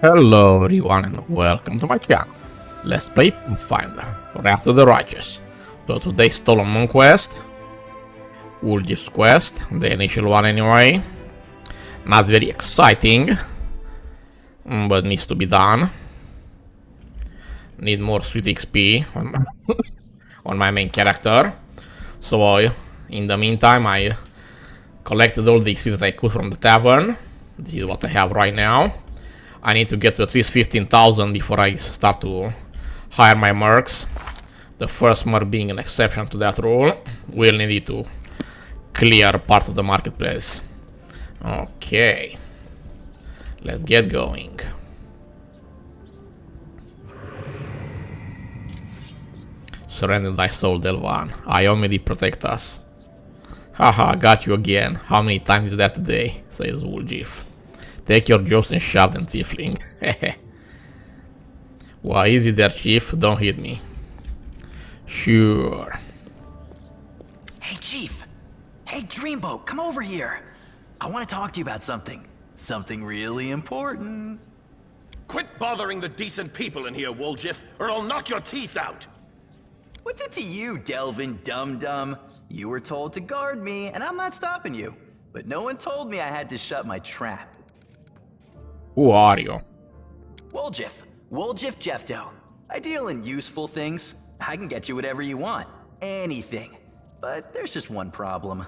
Hello everyone and welcome to my channel. Let's play Pathfinder, Wrath of the Righteous. So today's Stolen Moon quest, Wolf's quest, the initial one anyway. Not very exciting, but needs to be done. Need more sweet XP on my main character. So in the meantime I collected all the XP that I could from the tavern. This is what I have right now. I need to get to at least 15,000 before I start to hire my mercs. The first merc being an exception to that rule. We'll need it to clear part of the marketplace. Okay. Let's get going. Surrender thy soul, Delvan. Iomidi protect us. Haha, got you again. How many times is that today? Says Woolgif. Take your jokes and shove them, tiefling. Why easy there, chief? Don't hit me. Sure. Hey, chief. Hey, Dreamboat, come over here. I want to talk to you about something. Something really important. Quit bothering the decent people in here, Woljif, or I'll knock your teeth out! What's it to you, Delvin Dum-Dum? You were told to guard me, and I'm not stopping you. But no one told me I had to shut my trap. Who are you? Woljif. Woljif Jefto. I deal in useful things. I can get you whatever you want. Anything. But there's just one problem.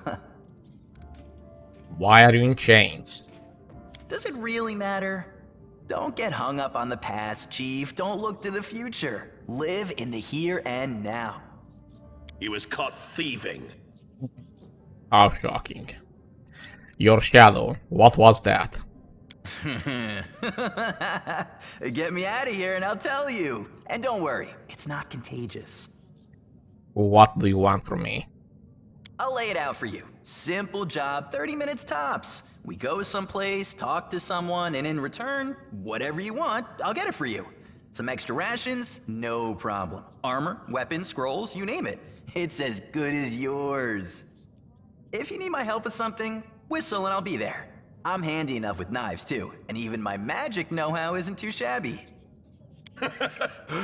Why are you in chains? Does it really matter? Don't get hung up on the past, Chief. Don't look to the future. Live in the here and now. He was caught thieving. How shocking. Your shadow, what was that? Get me out of here and I'll tell you. And don't worry, it's not contagious. What do you want from me? I'll lay it out for you. Simple job, 30 minutes tops. We go someplace, talk to someone, and in return, whatever you want, I'll get it for you. Some extra rations, no problem. Armor, weapons, scrolls, you name it. It's as good as yours. If you need my help with something, whistle and I'll be there. I'm handy enough with knives too, and even my magic know-how isn't too shabby.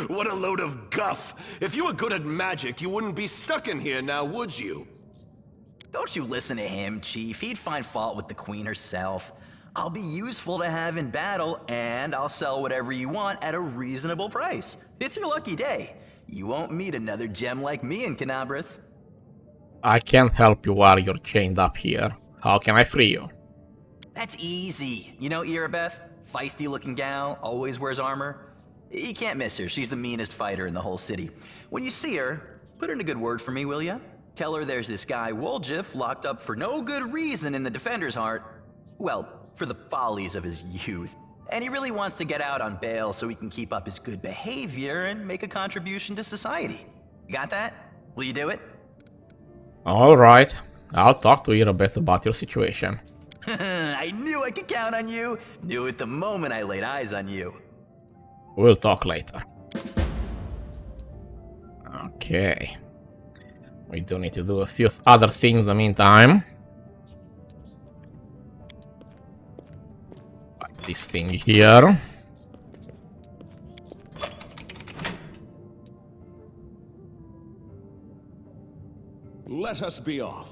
What a load of guff! If you were good at magic, you wouldn't be stuck in here now, would you? Don't you listen to him, Chief. He'd find fault with the Queen herself. I'll be useful to have in battle, and I'll sell whatever you want at a reasonable price. It's your lucky day. You won't meet another gem like me in Canabras. I can't help you while you're chained up here. How can I free you? That's easy. You know Irabeth? Feisty-looking gal, always wears armor. You can't miss her. She's the meanest fighter in the whole city. When you see her, put in a good word for me, will ya? Tell her there's this guy, Woljif, locked up for no good reason in the Defender's Heart. Well, for the follies of his youth. And he really wants to get out on bail so he can keep up his good behavior and make a contribution to society. You got that? Will you do it? Alright, I'll talk to Irabeth about your situation. I knew I could count on you. Knew it the moment I laid eyes on you. We'll talk later. Okay. We do need to do a few other things in the meantime. Like this thing here. Let us be off.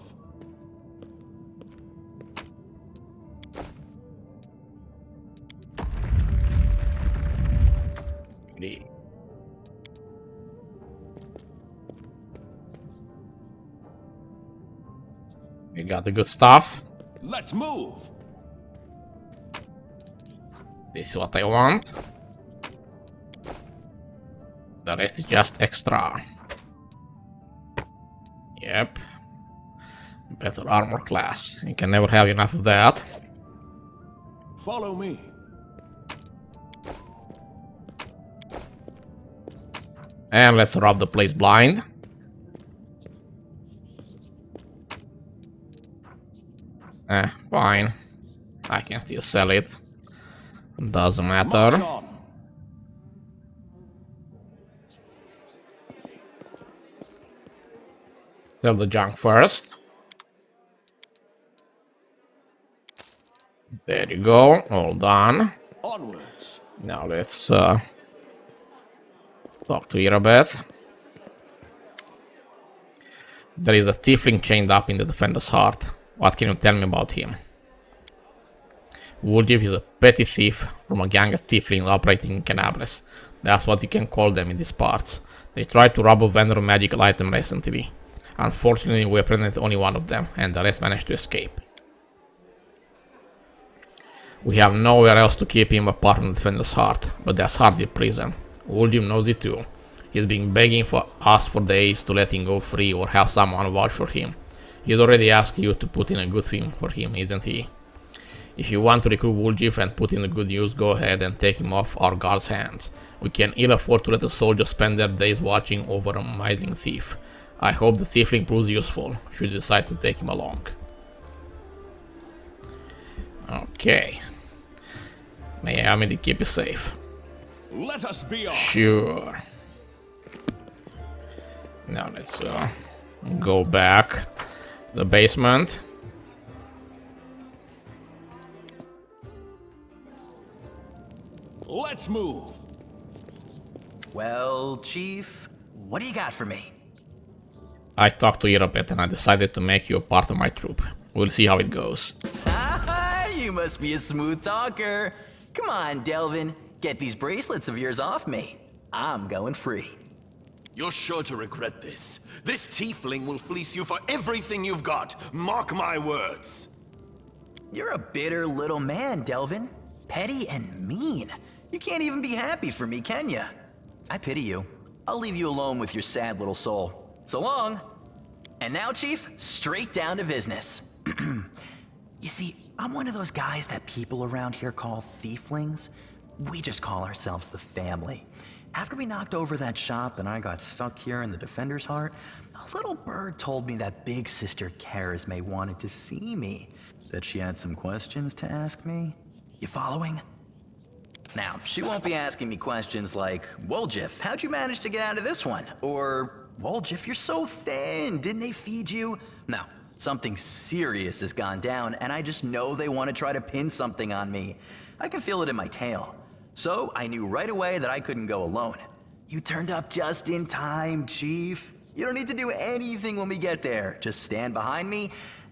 We got the good stuff. Let's move. This is what I want. The rest is just extra. Yep. Better armor class. You can never have enough of that. Follow me. And let's rob the place blind. Fine. I can still sell it. Doesn't matter. Sell the junk first. There you go, all done. Onwards. Now let's talk to Irabeth. There is a tiefling chained up in the defender's heart. What can you tell me about him? Wooljev is a petty thief from a gang of tieflings operating in Canables. That's what you can call them in these parts. They tried to rob a vendor of magical item recently. Unfortunately, we apprehended only one of them, and the rest managed to escape. We have nowhere else to keep him apart from the defender's heart, but that's hardly prison. Wooljev knows it too. He's been begging for us for days to let him go free or have someone vouch for him. He's already asked you to put in a good thing for him, isn't he? If you want to recruit Wooljev and put in the good news, go ahead and take him off our guard's hands. We can ill afford to let a soldier spend their days watching over a meddling thief. I hope the tiefling proves useful, should you decide to take him along. Okay. May I have me to keep you safe? Let us be off. Sure. Now let's go back the basement. Let's move. Well, Chief, what do you got for me? I talked to Irabeth and I decided to make you a part of my troop. We'll see how it goes. You must be a smooth talker. Come on, Delvin, get these bracelets of yours off me. I'm going free. You're sure to regret this. This tiefling will fleece you for everything you've got. Mark my words. You're a bitter little man, Delvin. Petty and mean. You can't even be happy for me, can you? I pity you. I'll leave you alone with your sad little soul. So long. And now, Chief, straight down to business. You see, I'm one of those guys that people around here call thieflings. We just call ourselves the family. After we knocked over that shop and I got stuck here in the Defender's Heart, a little bird told me that Big Sister Charisme wanted to see me. That she had some questions to ask me. You following? Now, she won't be asking me questions like, Wooljev, how'd you manage to get out of this one? Or, Wooljev, you're so thin, didn't they feed you? No, something serious has gone down, and I just know they want to try to pin something on me. I can feel it in my tail. So, I knew right away that I couldn't go alone. You turned up just in time, Chief. You don't need to do anything when we get there. Just stand behind me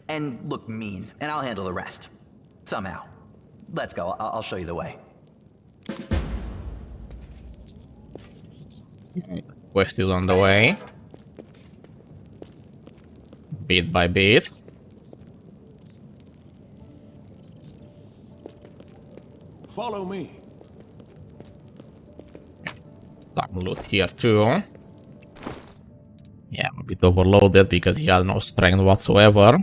and look mean, and I'll handle the rest. Somehow. Let's go, I'll show you the way. Quest is on the way. Bit by bit. Follow me. Some loot here too. Yeah, I'm a bit overloaded because he has no strength whatsoever.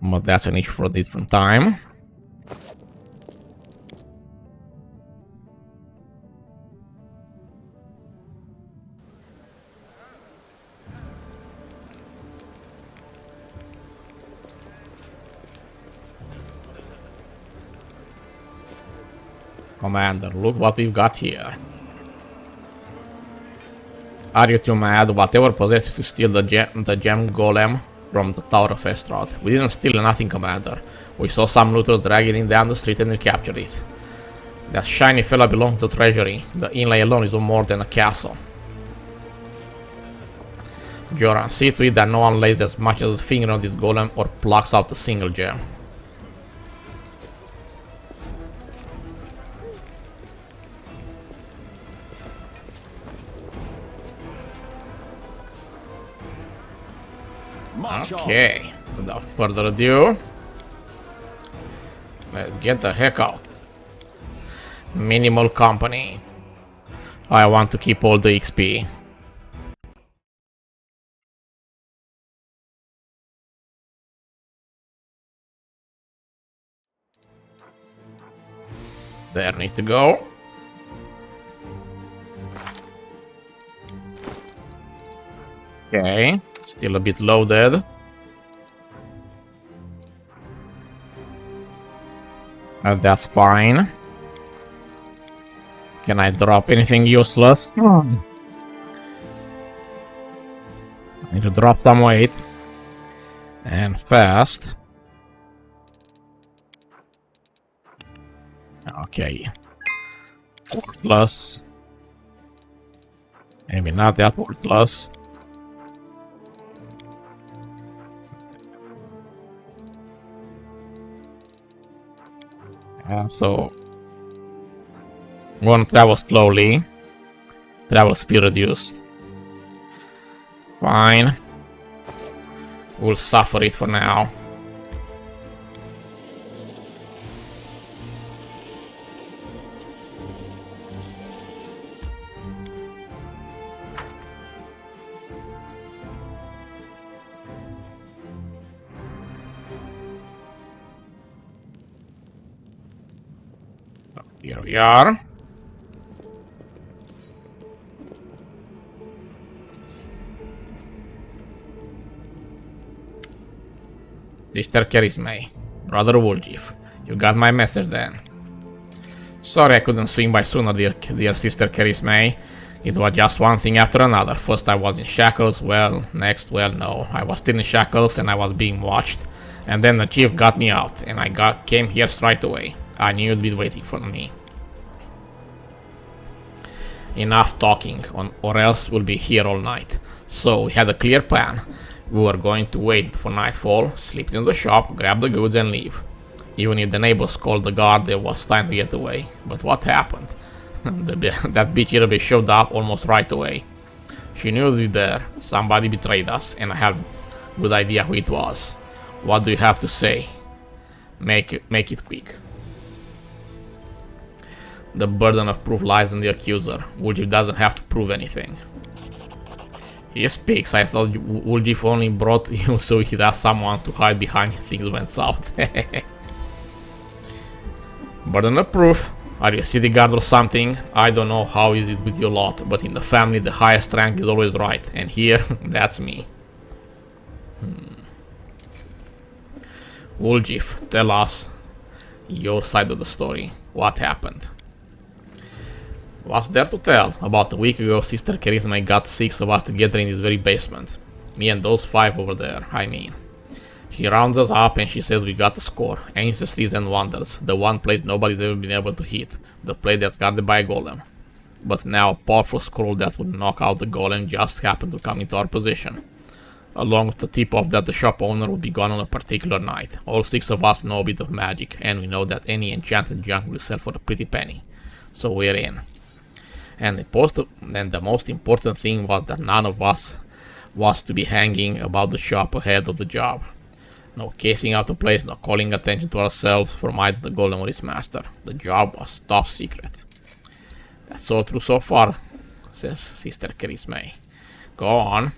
But that's an issue for a different time. Commander, look what we've got here. Are you too mad? Whatever possessed you to steal the gem golem from the Tower of Estrad? We didn't steal nothing, Commander. We saw some looters dragging it down the street and we captured it. That shiny fella belongs to the treasury. The inlay alone is no more than a castle. Joran, see to it that no one lays as much as a finger on this golem or plucks out a single gem. Okay, without further ado, let's get the heck out. Minimal company. I want to keep all the XP. There need to go. Okay, still a bit loaded. That's fine. Can I drop anything useless? I need to drop some weight. And fast. Okay. worthless. Maybe not that worthless. So I'm gonna travel slowly. Travel speed reduced. Fine. We'll suffer it for now. Here we are. Sister Charisma, Brother Woolgief, you got my message then. Sorry I couldn't swing by sooner, dear Sister Charisma. It was just one thing after another. First I was in shackles, well, next, well, no. I was still in shackles and I was being watched. And then the chief got me out, and I came here straight away. I knew you'd be waiting for me. Enough talking, or else we'll be here all night. So we had a clear plan. We were going to wait for nightfall, sleep in the shop, grab the goods and leave. Even if the neighbors called the guard, it was time to get away. But what happened? That bitch Irebe showed up almost right away. She knew we were there. Somebody betrayed us, and I have a good idea who it was. What do you have to say? Make it quick. The burden of proof lies on the accuser. Woolgief doesn't have to prove anything. He speaks. I thought Woolgief only brought you so he'd have someone to hide behind if things went south. Burden of proof. Are you a city guard or something? I don't know how is it with your lot, but in the family the highest rank is always right. And here, that's me. Woolgief, tell us your side of the story. What happened? What's there to tell? About a week ago, Sister Charisma got 6 of us together in this very basement. Me and those 5 over there, I mean. She rounds us up and she says we got the score. Ancestries and Wonders, the one place nobody's ever been able to hit. The place that's guarded by a golem. But now a powerful scroll that would knock out the golem just happened to come into our possession. Along with the tip-off that the shop owner would be gone on a particular night. All 6 of us know a bit of magic, and we know that any enchanted junk will sell for a pretty penny. So we're in. And the most important thing was that none of us was to be hanging about the shop ahead of the job. No casing out the place, no calling attention to ourselves from either the golem or his master. The job was top secret. That's all true so far, says Sister Charisma. Go on.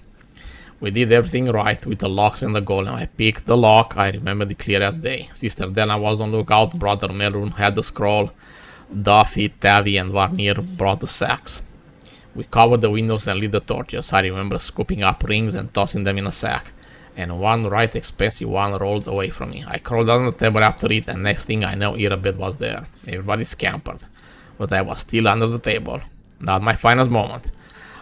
We did everything right with the locks and the golem. I picked the lock, I remember it clear as day. Sister Della was on lookout, Brother Melrun had the scroll. Duffy, Tavi and Varnir brought the sacks. We covered the windows and lit the torches. I remember scooping up rings and tossing them in a sack. And one right expensive one rolled away from me. I crawled down the table after it, and next thing I know, Irabeth was there. Everybody scampered. But I was still under the table. Not my finest moment.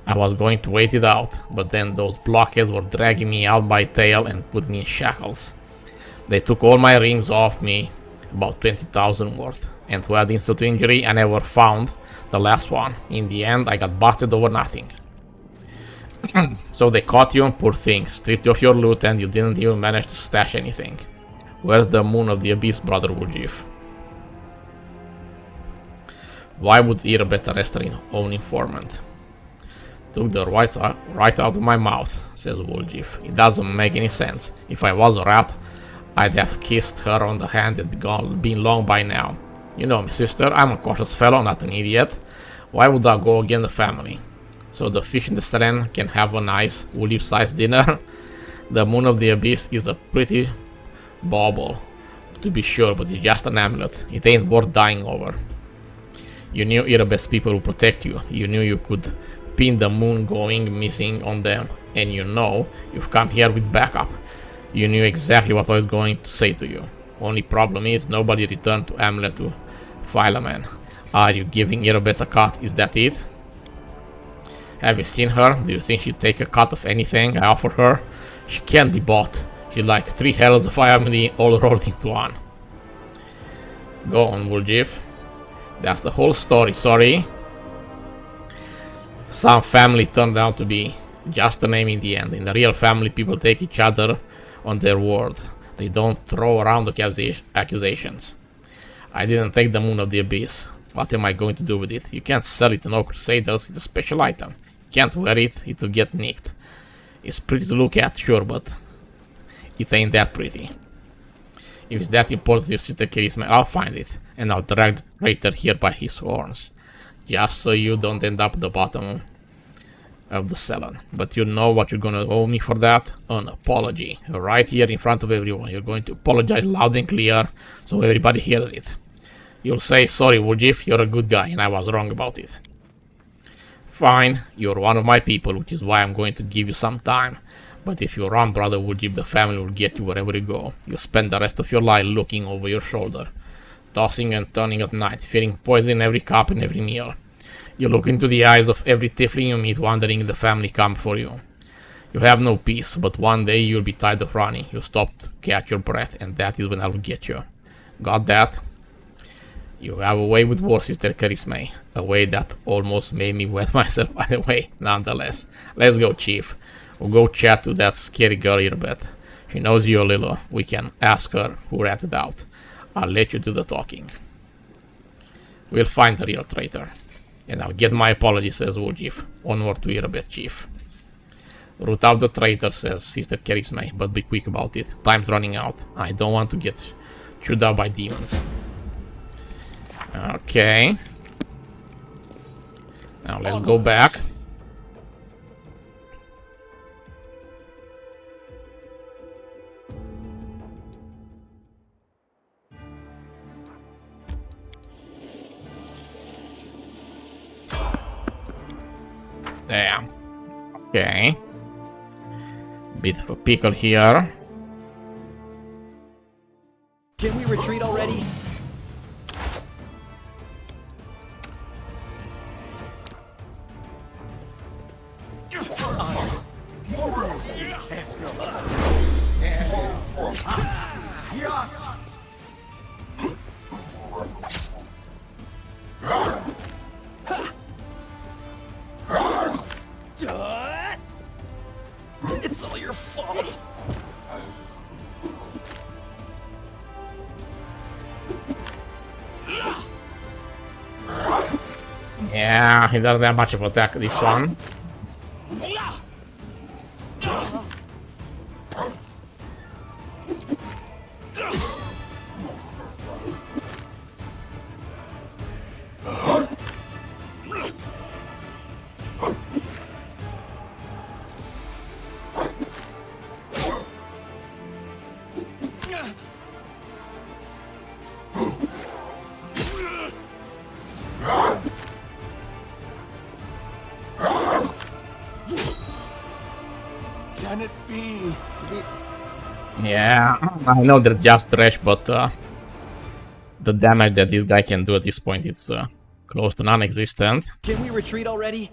I was going to wait it out, but then those blockheads were dragging me out by tail and put me in shackles. They took all my rings off me, about 20,000 worth. And to add insult to injury, I never found the last one. In the end, I got busted over nothing. So they caught you, poor thing, stripped you of your loot, and you didn't even manage to stash anything. Where's the moon of the abyss, Brother Woolgief? Why would Irabeth arrest her own informant? Took the right out of my mouth, says Woolgief. It doesn't make any sense. If I was a rat, I'd have kissed her on the hand and been long by now. You know me, sister, I'm a cautious fellow, not an idiot. Why would I go against the family? So the fish in the strand can have a nice Woolgief-sized dinner? The moon of the abyss is a pretty bauble, to be sure, but it's just an amulet. It ain't worth dying over. You knew Irabeth's people would protect you. You knew you could pin the moon going missing on them. And you know you've come here with backup. You knew exactly what I was going to say to you. Only problem is nobody returned to amulet to Philomen. Are you giving Irabeth a cut? Is that it? Have you seen her? Do you think she'd take a cut of anything I offer her? She can't be bought. She's like 3 hells of family all rolled into one. Go on, Woolgief. That's the whole story, sorry. Some family turned out to be just a name in the end. In the real family, people take each other on their word. They don't throw around accusations. I didn't take the Moon of the Abyss. What am I going to do with it? You can't sell it to no Crusaders, it's a special item. You can't wear it, it'll get nicked. It's pretty to look at, sure, but it ain't that pretty. If it's that important to your sister Charisma, I'll find it, and I'll drag the traitor here by his horns. Just so you don't end up at the bottom of the cellar. But you know what you're gonna owe me for that? An apology. Right here in front of everyone. You're going to apologize loud and clear, so everybody hears it. You'll say, sorry Woljif, you're a good guy, and I was wrong about it. Fine, you're one of my people, which is why I'm going to give you some time. But if you run, brother Woljif, the family will get you wherever you go. You spend the rest of your life looking over your shoulder, tossing and turning at night, feeling poison in every cup and every meal. You look into the eyes of every tiefling you meet, wondering if the family come for you. You'll have no peace, but one day you'll be tired of running. You'll stop to catch your breath, and that is when I'll get you. Got that? You have a way with war, Sister Charisma. A way that almost made me wet myself by the way, nonetheless. Let's go, Chief. We'll go chat to that scary girl here a bit. She knows you a little. We can ask her who ratted out. I'll let you do the talking. We'll find the real traitor. And I'll get my apology, says Woljif. Onward to Irbeth, Chief. Root out the traitor, says Sister Charisma, but be quick about it. Time's running out. I don't want to get chewed up by demons. Okay. Now let's go back. There. Okay. Bit of a pickle here. Can we retreat already? It's all your fault. Yeah, he doesn't have much of attack, this one. Can it be? Yeah, I know they're just trash, but the damage that this guy can do at this point is close to non-existent. Can we retreat already?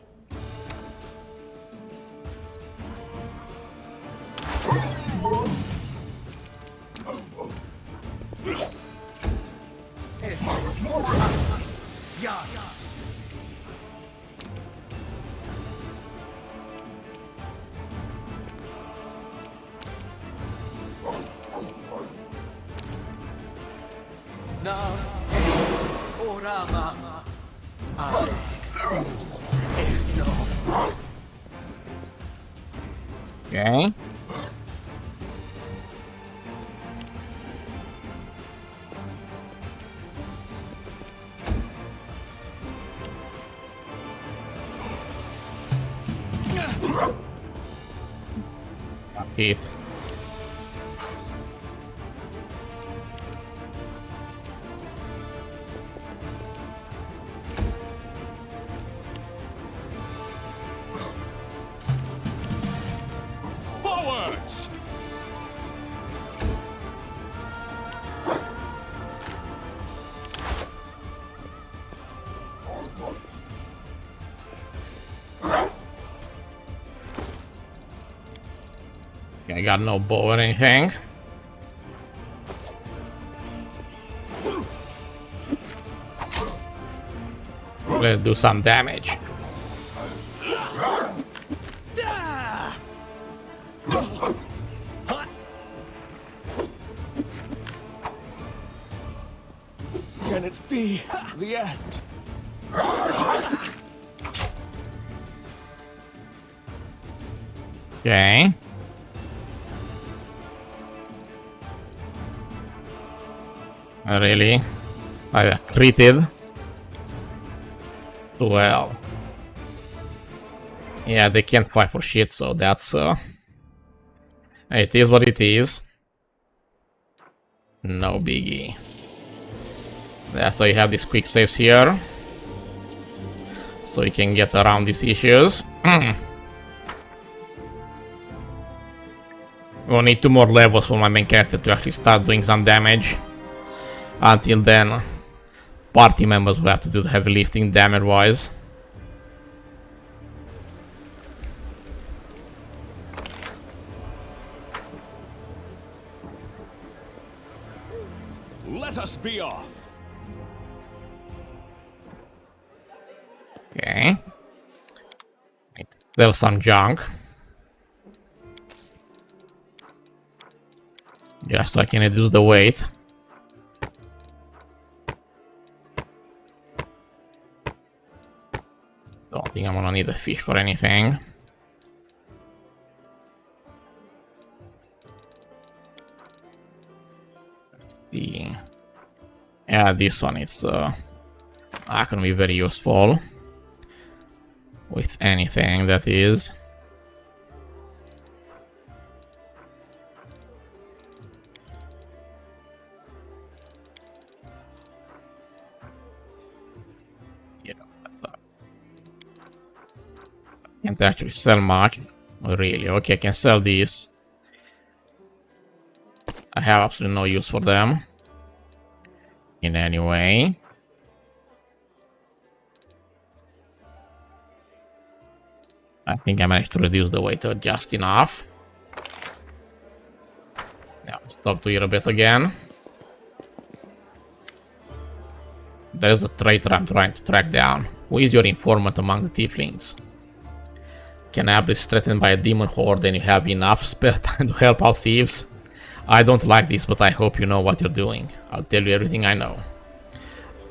Okay. Heath. Forwards! I got no bow or anything. Let's do some damage. Can it be the end? Okay. Really? I critted. Well. Yeah, they can't fight for shit, so that's it is what it is. No biggie. That's why you have these quick saves here. So you can get around these issues. We'll need 2 more levels for my main character to actually start doing some damage. Until then, party members will have to do the heavy lifting damage-wise. Let us be off. Okay. There's some junk. Just so I can reduce the weight. Don't think I'm gonna need a fish for anything. Let's see. Yeah, this one is not gonna be very useful. With anything, that is. Yeah, can't actually sell much. Really? Okay, I can sell these. I have absolutely no use for them. In any way. I think I managed to reduce the weight just enough. Now, stop to hear a bit again. There's a traitor I'm trying to track down. Who is your informant among the tieflings? Canab is threatened by a demon horde and you have enough spare time to help out thieves? I don't like this, but I hope you know what you're doing. I'll tell you everything I know.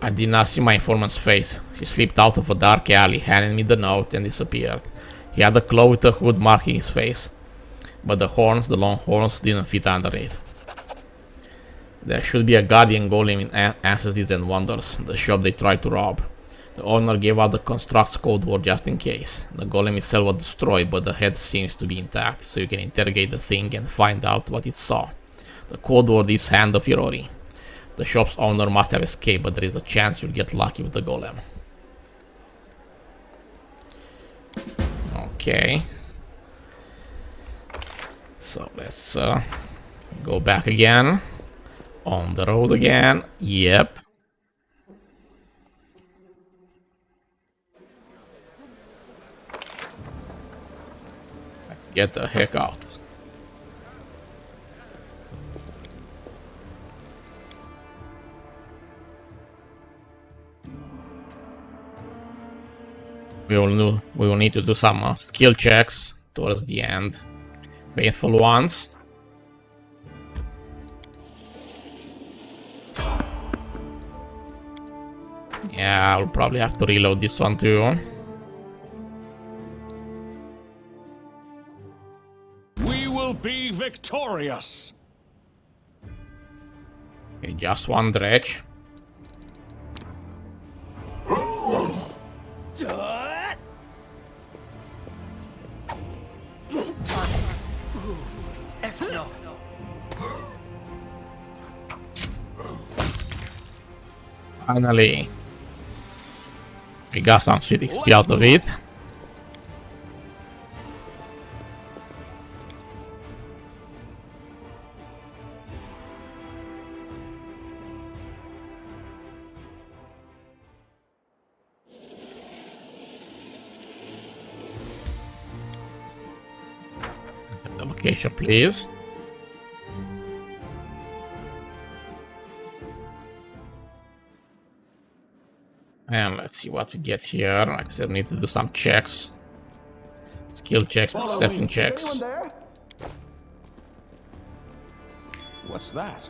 I did not see my informant's face. He slipped out of a dark alley, handed me the note, and disappeared. He had a claw with a hood marking his face, but the horns, the long horns, didn't fit under it. There should be a guardian golem in Ancestors and Wonders, the shop they tried to rob. The owner gave out the construct's code word just in case. The golem itself was destroyed, but the head seems to be intact, so you can interrogate the thing and find out what it saw. The code word is Hand of Irori. The shop's owner must have escaped, but there is a chance you'll get lucky with the golem. Okay. So let's go back again. On the road again. Yep. Get the heck out. We will need to do some skill checks towards the end. Painful ones. Yeah, I'll probably have to reload this one too. We will be victorious. Okay, just one dredge. Finally, we got some sweet XP out of it. The location, please. And let's see what we get here. Like I said, we need to do some checks. Skill checks, perception checks. What's that?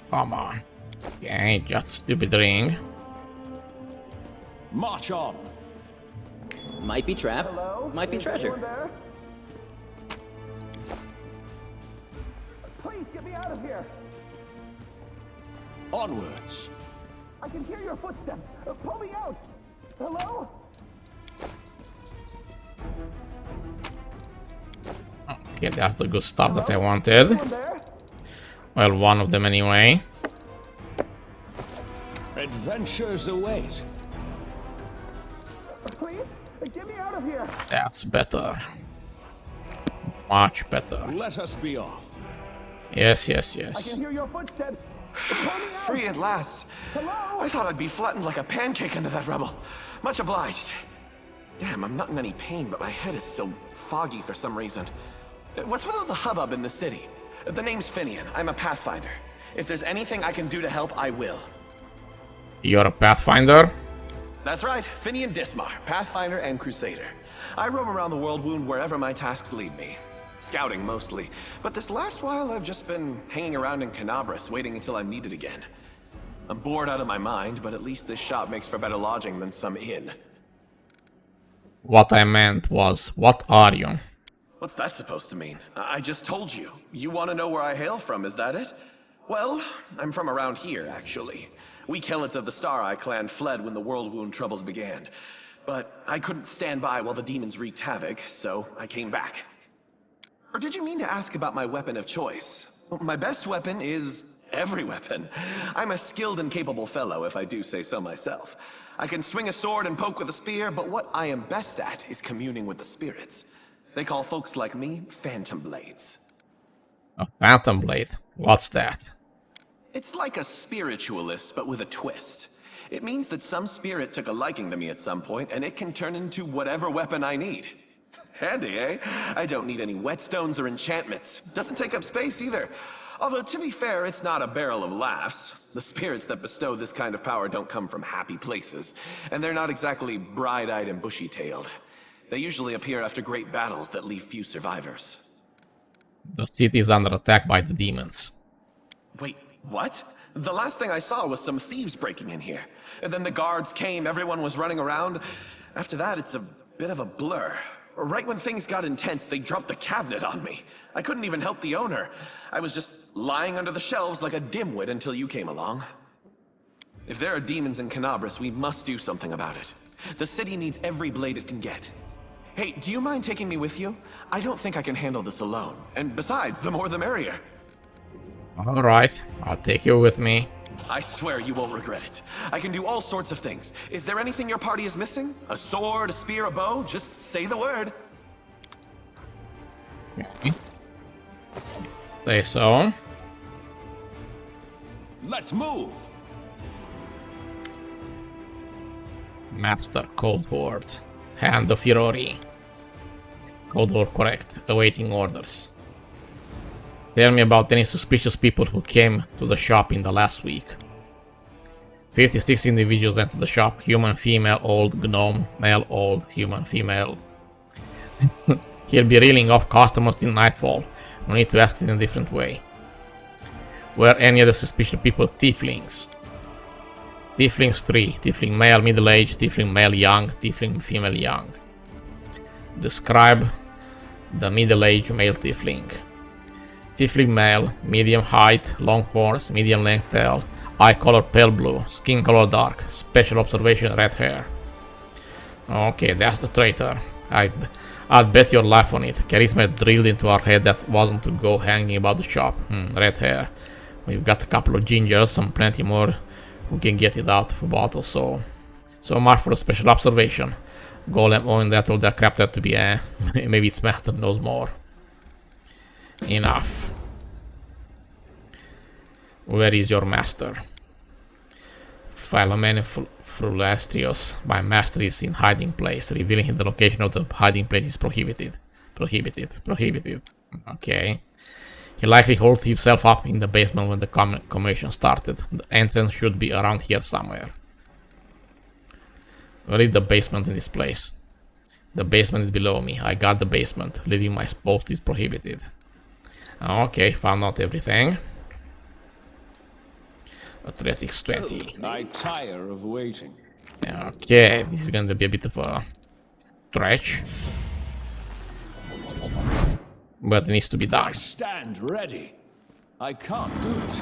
Come on. Okay, just a stupid ring. March on. Might be trap, might be treasure. Please get me out of here. Onwards. I can hear your footsteps. Pull me out. Hello? Okay, that's the good stuff that I wanted. Anyone there? Well, one of them anyway. Adventures await. Please, get me out of here. That's better. Much better. Let us be off. Yes, yes, I yes. can hear your footsteps. Pull me out. Free at last. Hello? I thought I'd be flattened like a pancake under that rubble. Much obliged. Damn, I'm not in any pain, but my head is so foggy for some reason. What's with all the hubbub in the city? The name's Finian. I'm a Pathfinder. If there's anything I can do to help, I will. You're a Pathfinder? That's right, Finian Dismar, Pathfinder and Crusader. I roam around the world wound wherever my tasks lead me. Scouting mostly, but this last while I've just been hanging around in Canabras, waiting until I'm needed again. I'm bored out of my mind, but at least this shop makes for better lodging than some inn. What I meant was, what are you? What's that supposed to mean? I just told you. You want to know where I hail from, is that it? Well, I'm from around here, actually. We Kelets of the Star-Eye clan fled when the World Wound troubles began. But I couldn't stand by while the demons wreaked havoc, so I came back. Or did you mean to ask about my weapon of choice? My best weapon is every weapon. I'm a skilled and capable fellow, if I do say so myself. I can swing a sword and poke with a spear, but what I am best at is communing with the spirits. They call folks like me Phantom Blades. A Phantom Blade? What's that? It's like a spiritualist, but with a twist. It means that some spirit took a liking to me at some point, and it can turn into whatever weapon I need. Handy, eh? I don't need any whetstones or enchantments. Doesn't take up space either. Although, to be fair, it's not a barrel of laughs. The spirits that bestow this kind of power don't come from happy places, and they're not exactly bright-eyed and bushy-tailed. They usually appear after great battles that leave few survivors. The city is under attack by the demons. Wait, what? The last thing I saw was some thieves breaking in here. And then the guards came, everyone was running around. After that, it's a bit of a blur. Right when things got intense, they dropped the cabinet on me. I couldn't even help the owner. I was just lying under the shelves like a dimwit until you came along. If there are demons in Canabras, we must do something about it. The city needs every blade it can get. Hey, do you mind taking me with you? I don't think I can handle this alone. And besides, the more the merrier. Alright, I'll take you with me. I swear you won't regret it. I can do all sorts of things. Is there anything your party is missing? A sword, a spear, a bow? Just say the word. Okay. Say so. Let's move. Master Code Word. Hand of Furori. Code word correct. Awaiting orders. Tell me about any suspicious people who came to the shop in the last week. 56 individuals entered the shop. Human, female, old, gnome, male, old, human, female. He'll be reeling off customers till nightfall. No need to ask it in a different way. Were any other suspicious people tieflings? Tieflings 3. Tiefling male, middle-aged. Tiefling male, young. Tiefling female, young. Describe the middle-aged male tiefling. Tiefling male, medium height, long horns, medium length tail, eye color pale blue, skin color dark, special observation red hair. Okay, that's the traitor. I'd bet your life on it. Charisma drilled into our head that wasn't to go hanging about the shop. Red hair. We've got a couple of gingers, some plenty more who can get it out of a bottle, so much for a special observation. Golem owning that all that crap that to be maybe its master knows more. Enough. Where is your master? Philomene Frulastrios. My master is in hiding place. Revealing the location of the hiding place is prohibited. Prohibited. Okay. He likely holed himself up in the basement when the commotion started. The entrance should be around here somewhere. Where is the basement in this place? The basement is below me. I got the basement. Leaving my post is prohibited. Okay, found out everything. Athletics 20. I tire of waiting. Okay, this is going to be a bit of a stretch. But it needs to be done. I stand ready. I can't do it.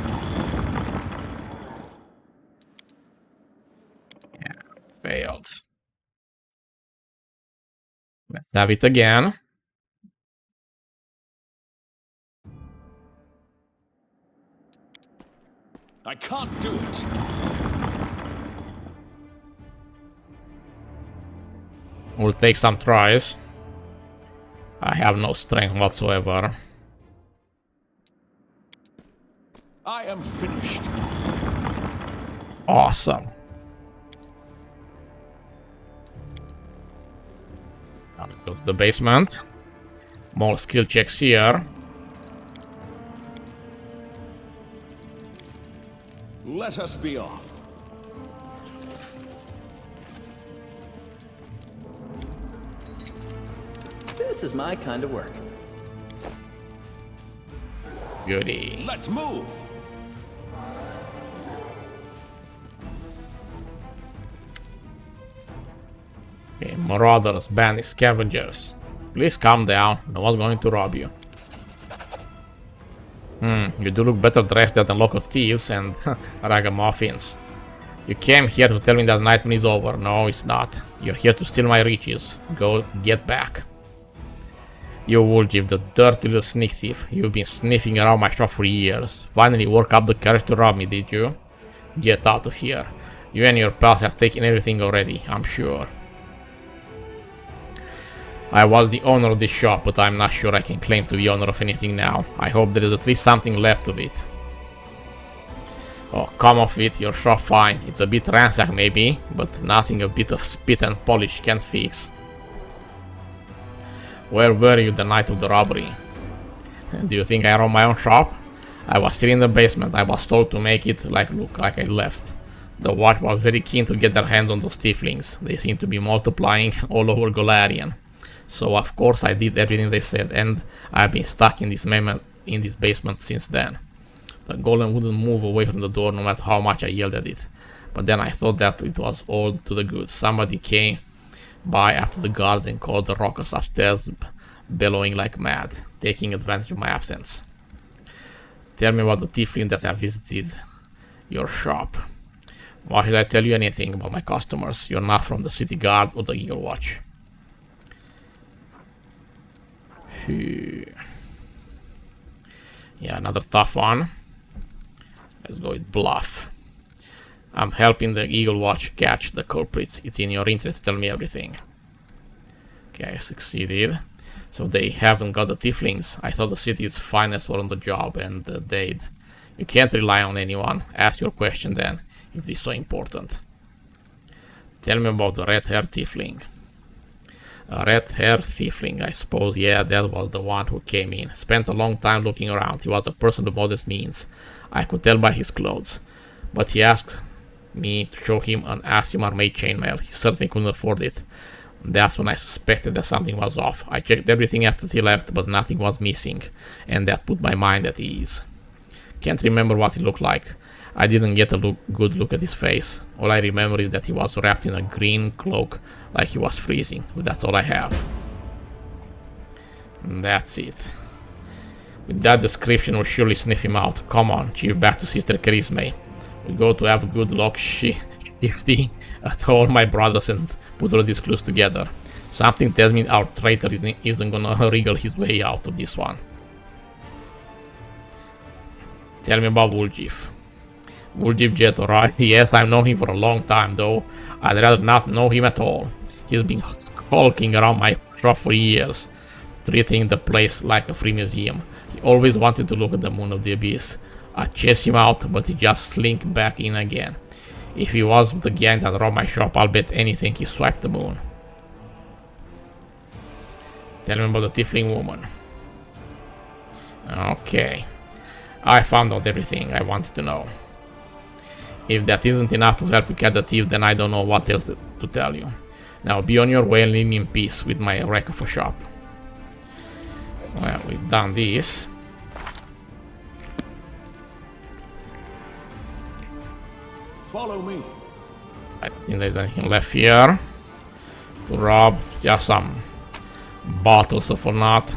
Yeah, failed. Let's have it again. I can't do it. We'll take some tries. I have no strength whatsoever. I am finished. Awesome. Now let's go to the basement. More skill checks here. Let us be off. This is my kind of work. Goody. Let's move. Okay, marauders, bandits, scavengers. Please calm down. No one's going to rob you. You do look better dressed than the local thieves and ragamuffins. You came here to tell me that nightmare is over. No, it's not. You're here to steal my riches. Go get back. You Wooljeep, the dirty little sneak thief. You've been sniffing around my shop for years. Finally work up the courage to rob me, did you? Get out of here. You and your pals have taken everything already, I'm sure. I was the owner of this shop, but I'm not sure I can claim to be owner of anything now. I hope there is at least something left of it. Oh, come off it, your shop fine. It's a bit ransacked maybe, but nothing a bit of spit and polish can fix. Where were you the night of the robbery? Do you think I robbed my own shop? I was still in the basement. I was told to make it look like I left. The watch was very keen to get their hands on those tieflings. They seem to be multiplying all over Golarion. So of course I did everything they said, and I've been stuck in this basement since then. The golem wouldn't move away from the door no matter how much I yelled at it. But then I thought that it was all to the good. Somebody came by after the guards and called the rockers upstairs bellowing like mad, taking advantage of my absence. Tell me about the tiefling that have visited your shop. Why should I tell you anything about my customers? You're not from the city guard or the Eagle Watch. Yeah, another tough one. Let's go with bluff. I'm helping the Eagle Watch catch the culprits. It's in your interest to tell me everything. Okay, I succeeded. So they haven't got the tieflings. I thought the city's finest were on the job, and they'd. You can't rely on anyone. Ask your question then, if this is so important. Tell me about the red-haired tiefling. A red-haired tiefling, I suppose. Yeah, that was the one who came in. Spent a long time looking around. He was a person of modest means. I could tell by his clothes. But he asked me to show him an Asimar made chainmail. He certainly couldn't afford it. That's when I suspected that something was off. I checked everything after he left, but nothing was missing, and that put my mind at ease. Can't remember what he looked like. I didn't get a good look at his face. All I remember is that he was wrapped in a green cloak like he was freezing, but that's all I have. And that's it. With that description, we'll surely sniff him out. Come on, Chief, back to Sister Charisma. We go to have a good look shifty at all my brothers and put all these clues together. Something tells me our traitor isn't gonna wriggle his way out of this one. Tell me about Wooljeep. Wooljeep Jet, alright? Yes, I've known him for a long time, though I'd rather not know him at all. He's been skulking around my shop for years, treating the place like a free museum. He always wanted to look at the moon of the abyss. I chased him out, but he just slinked back in again. If he was the gang that robbed my shop, I'll bet anything he swiped the moon. Tell me about the tiefling woman. Okay. I found out everything I wanted to know. If that isn't enough to help you catch the thief, then I don't know what else to tell you. Now be on your way and leave me in peace with my wreck of a shop. Well, we've done this. Follow me. I think there's anything left here to rob. Just some bottles of or not.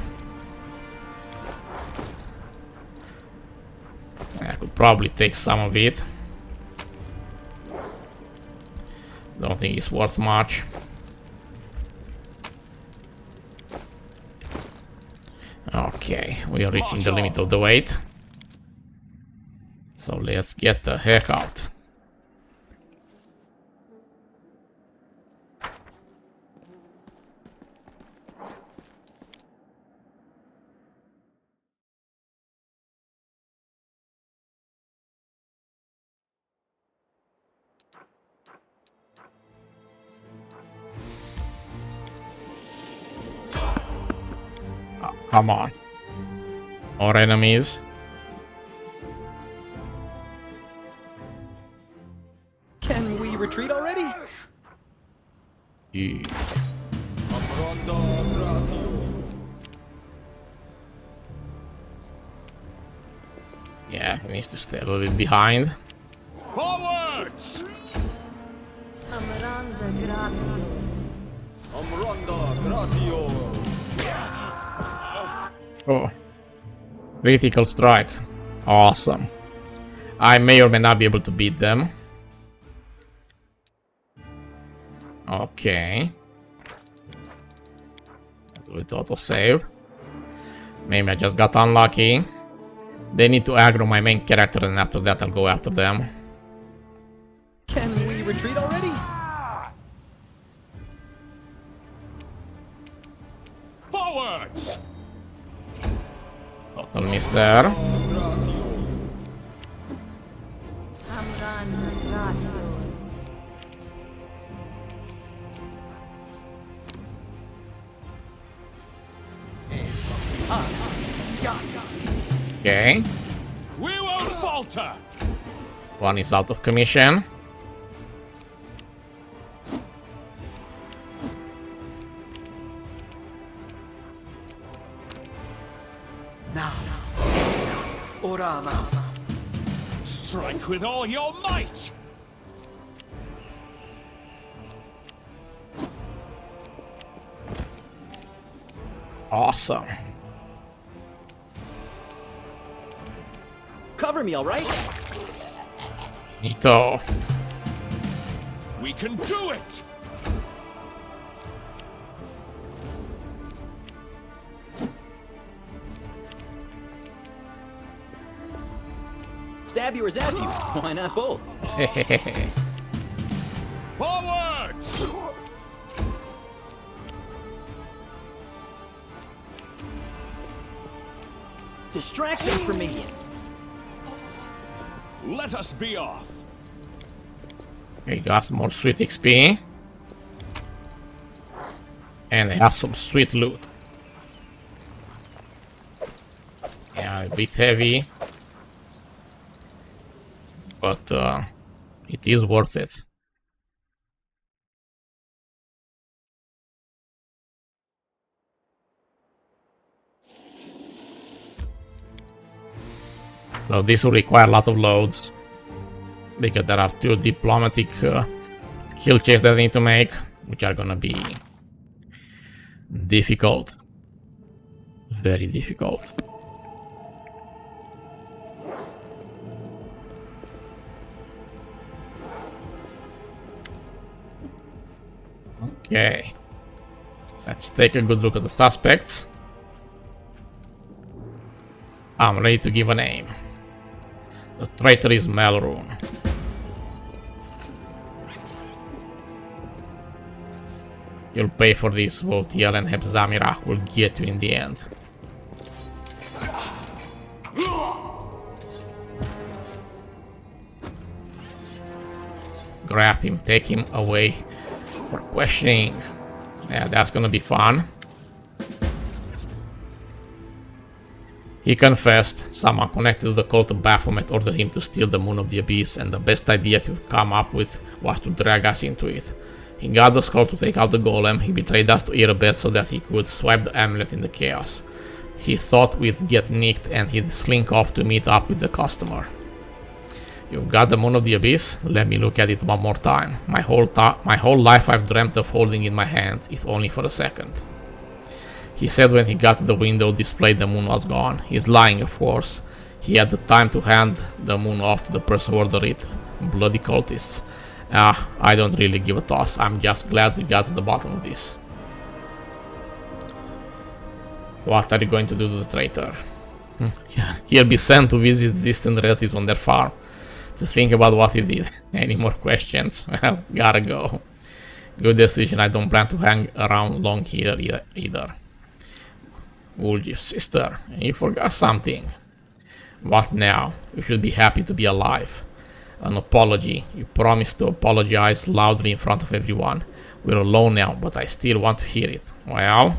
I could probably take some of it. Don't think it's worth much. Okay, we are reaching the limit of the weight. So let's get the heck out. Come on. More enemies. Can we retreat already? Yeah. Yeah, he needs to stay a little bit behind. Forwards! Oh. Critical strike. Awesome. I may or may not be able to beat them. Okay. With auto-save. Maybe I just got unlucky. They need to aggro my main character and after that I'll go after them. Can we retreat already? Forwards! Total miss there. Okay. We won't falter! One is out of commission. Strike with all your might! Awesome. Cover me, all right? Nito. We can do it! Stab you or zap you? Why not both? Forwards! Distraction for me. Let us be off. Okay, got some more sweet XP. And they have some sweet loot. Yeah, a bit heavy. But it is worth it. So this will require a lot of loads. Because there are 2 diplomatic skill checks that I need to make, which are gonna be difficult. Very difficult. Okay. Let's take a good look at the suspects. I'm ready to give a name. The traitor is Melrune. You'll pay for this. WotR and Hepzamira will get you in the end. Grab him, take him away for questioning. Yeah, that's gonna be fun. He confessed someone connected to the cult of Baphomet ordered him to steal the Moon of the Abyss, and the best idea he could come up with was to drag us into it. He got the skull to take out the golem, he betrayed us to Erebeth so that he could swipe the amulet in the chaos. He thought we'd get nicked and he'd slink off to meet up with the customer. You've got the Moon of the Abyss? Let me look at it one more time. My whole life I've dreamt of holding it in my hands, if only for a second. He said when he got to the window display the moon was gone. He's lying, of course. He had the time to hand the moon off to the person who ordered it. Bloody cultists. I don't really give a toss. I'm just glad we got to the bottom of this. What are you going to do to the traitor? He'll be sent to visit distant relatives on their farm to think about what he did. Any more questions? Well, gotta go. Good decision. I don't plan to hang around long here either. Wooljeef's sister, you forgot something. What now? You should be happy to be alive. An apology. You promised to apologize loudly in front of everyone. We're alone now, but I still want to hear it. Well,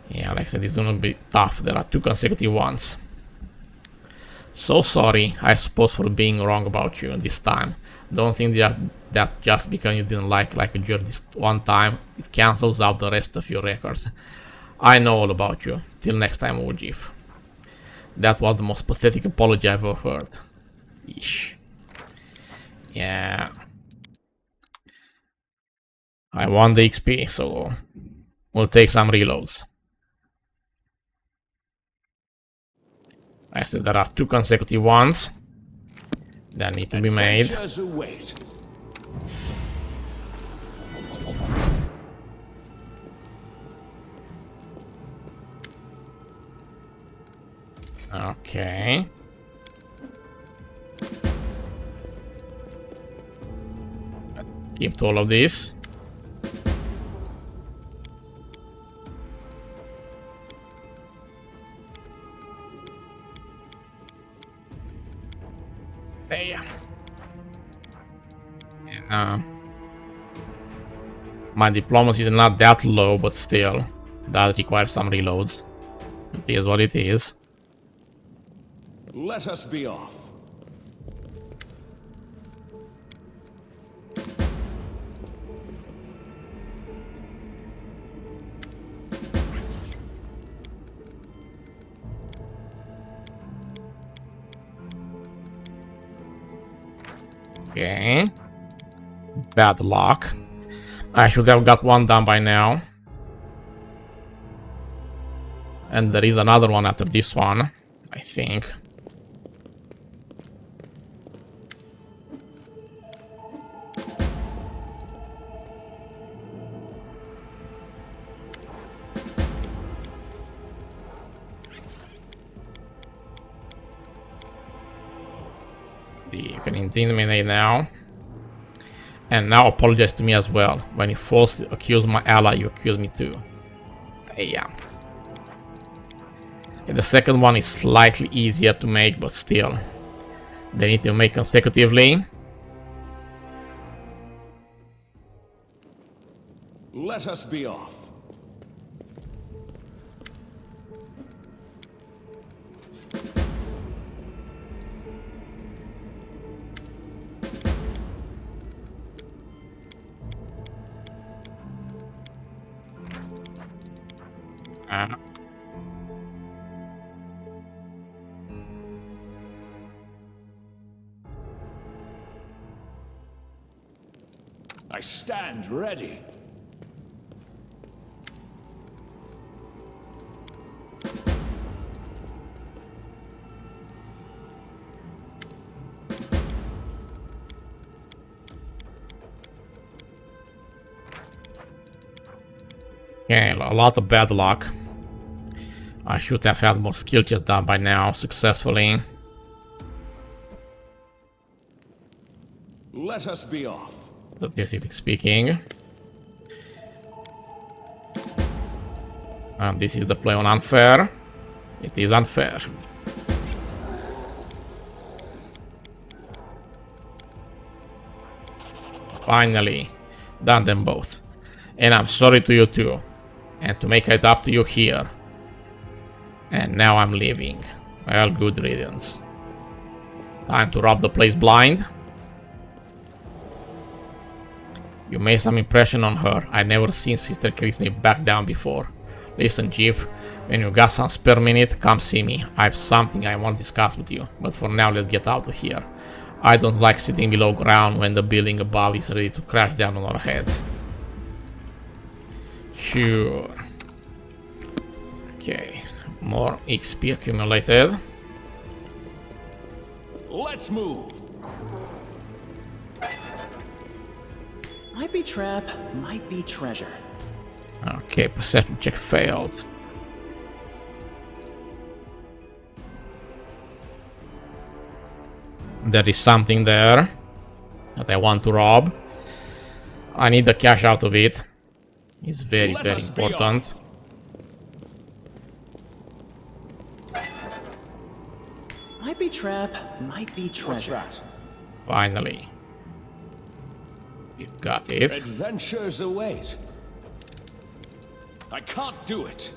yeah, like I said, it's gonna be tough. There are 2 consecutive ones. So sorry, I suppose, for being wrong about you this time. Don't think that just because you didn't like a jerk this one time, it cancels out the rest of your records. I know all about you. Till next time, Wooljeef. That was the most pathetic apology I've ever heard. Yeesh. Yeah. I won the XP, so we'll take some reloads. I said there are 2 consecutive ones that need to be made. Adventures await. Okay. Keep to all of this. There. My diplomacy is not that low, but still, that requires some reloads. It is what it is. Let us be off. Okay. Bad luck. I should have got one done by now. And there is another one after this one, I think. You can intimidate now. And now apologize to me as well. When you falsely accuse my ally, you accuse me too. Damn. Okay, the second one is slightly easier to make, but still. They need to make consecutively. Let us be off. I stand ready. Okay, a lot of bad luck. I should have had more skill checks done by now successfully. Let us be off. Statistically speaking. And this is the play on unfair. It is unfair. Finally, done them both. And I'm sorry to you too. And to make it up to you here, And now I'm leaving. Well, good riddance. Time to rob the place blind. You made some impression on her. I never seen Sister Crispy back down before. Listen, Chief, when you got some spare minute, come see me. I have something I want to discuss with you. But for now, let's get out of here. I don't like sitting below ground when the building above is ready to crash down on our heads. Sure. Okay, more XP accumulated. Let's move. Might be trap, might be treasure. Okay, perception check failed. There is something there that I want to rob. I need the cash out of it. It's very, very important. Might be trap, might be treasure. What's that? Finally. You got it. Adventures await. I can't do it.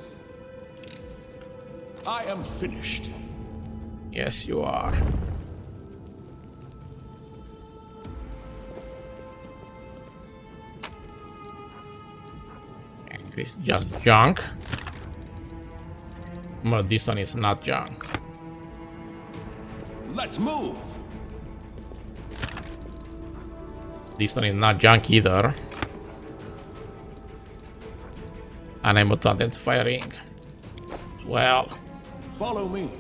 I am finished. Yes, you are. And this is just junk. But this one is not junk. Let's move. This one is not junk either. Unable to identify a ring. Well, Follow me.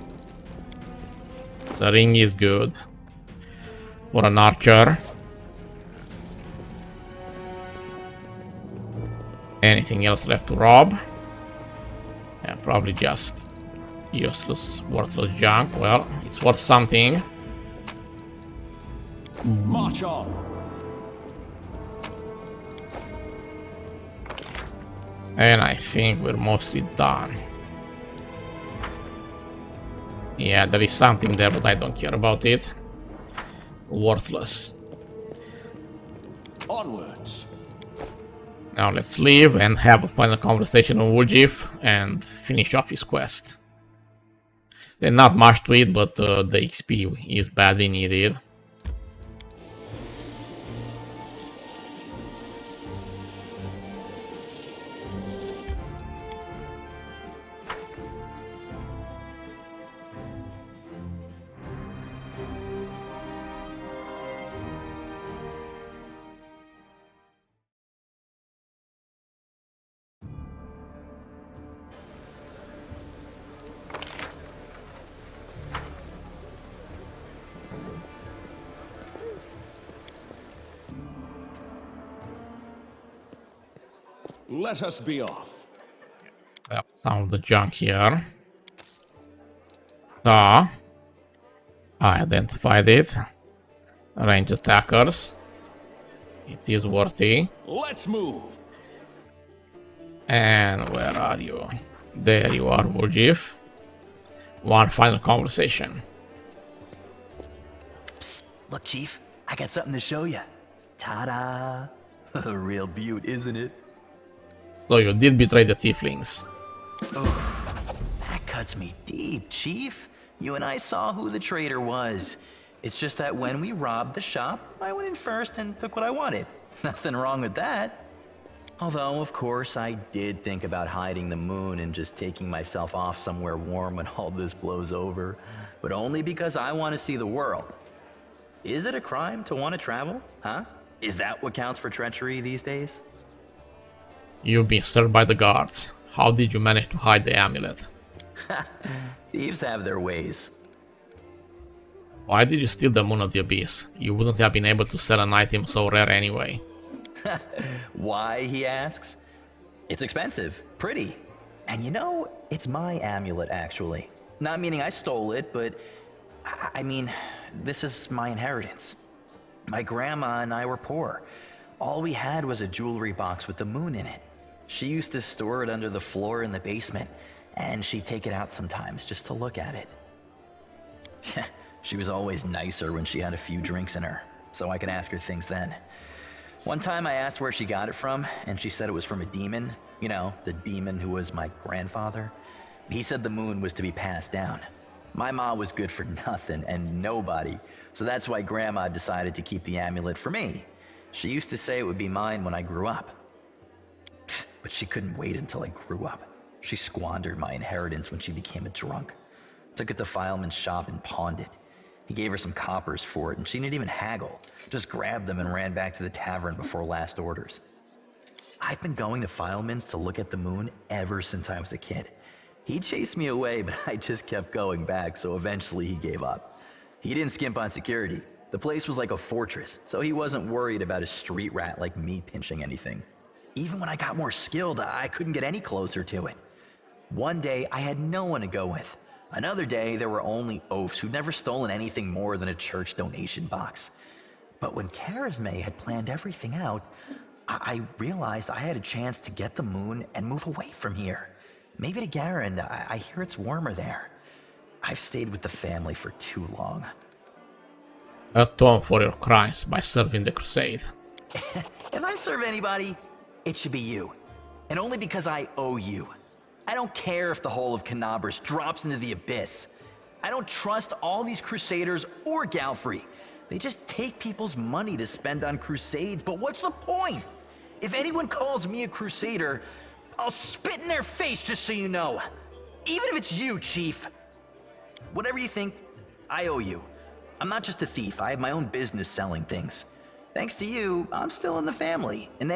the ring is good. For an archer. Anything else left to rob? Yeah, probably just useless, worthless junk. Well, it's worth something. March on. And I think we're mostly done. Yeah, there is something there, but I don't care about it. Worthless. Onwards. Now let's leave and have a final conversation with Woljif and finish off his quest. There's not much to it, but the XP is badly needed. Let us be off. Some of the junk here. I identified it. Range attackers. It is worthy. Let's move. And where are you? There you are, Woljif. One final conversation. Psst, look, Chief, I got something to show you. Ta-da! A real beaut, isn't it? So you did betray the tieflings. That cuts me deep, Chief. You and I saw who the traitor was. It's just that when we robbed the shop, I went in first and took what I wanted. Nothing wrong with that. Although, of course, I did think about hiding the moon and just taking myself off somewhere warm when all this blows over. But only because I want to see the world. Is it a crime to want to travel? Huh? Is that what counts for treachery these days? You've been served by the guards. How did you manage to hide the amulet? Thieves have their ways. Why did you steal the Moon of the Abyss? You wouldn't have been able to sell an item so rare anyway. Why, he asks? It's expensive, pretty. And you know, it's my amulet, actually. Not meaning I stole it, but I mean, this is my inheritance. My grandma and I were poor. All we had was a jewelry box with the moon in it. She used to store it under the floor in the basement, and she'd take it out sometimes just to look at it. She was always nicer when she had a few drinks in her, so I could ask her things then. One time I asked where she got it from, and she said it was from a demon. You know, the demon who was my grandfather. He said the moon was to be passed down. My ma was good for nothing and nobody, so that's why Grandma decided to keep the amulet for me. She used to say it would be mine when I grew up. But she couldn't wait until I grew up. She squandered my inheritance when she became a drunk. Took it to Fileman's shop and pawned it. He gave her some coppers for it, and she didn't even haggle. Just grabbed them and ran back to the tavern before last orders. I've been going to Fileman's to look at the moon ever since I was a kid. He chased me away, but I just kept going back, so eventually he gave up. He didn't skimp on security. The place was like a fortress, so he wasn't worried about a street rat like me pinching anything. Even when I got more skilled, I couldn't get any closer to it. One day, I had no one to go with. Another day, there were only oafs who'd never stolen anything more than a church donation box. But when Charisme had planned everything out, I realized I had a chance to get the moon and move away from here. Maybe to Garen. I hear it's warmer there. I've stayed with the family for too long. Atone for your crimes by serving the crusade. If I serve anybody, it should be you. And only because I owe you. I don't care if the whole of Canabras drops into the abyss. I don't trust all these crusaders or Galfrey. They just take people's money to spend on crusades, but what's the point? If anyone calls me a crusader, I'll spit in their face just so you know. Even if it's you, Chief. Whatever you think, I owe you. I'm not just a thief, I have my own business selling things. Thanks to you, I'm still in the family, and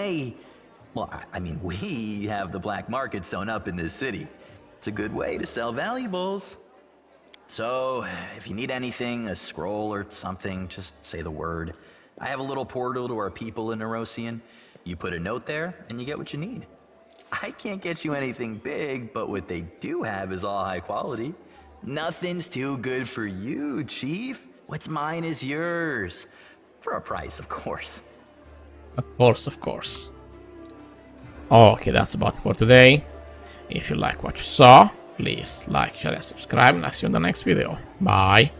we have the black market sewn up in this city. It's a good way to sell valuables. So, if you need anything, a scroll or something, just say the word. I have a little portal to our people in Nerosian. You put a note there, and you get what you need. I can't get you anything big, but what they do have is all high quality. Nothing's too good for you, Chief. What's mine is yours. For a price, of course. Of course, of course. Okay, that's about it for today. If you like what you saw, please like, share, and subscribe, and I'll see you in the next video. Bye!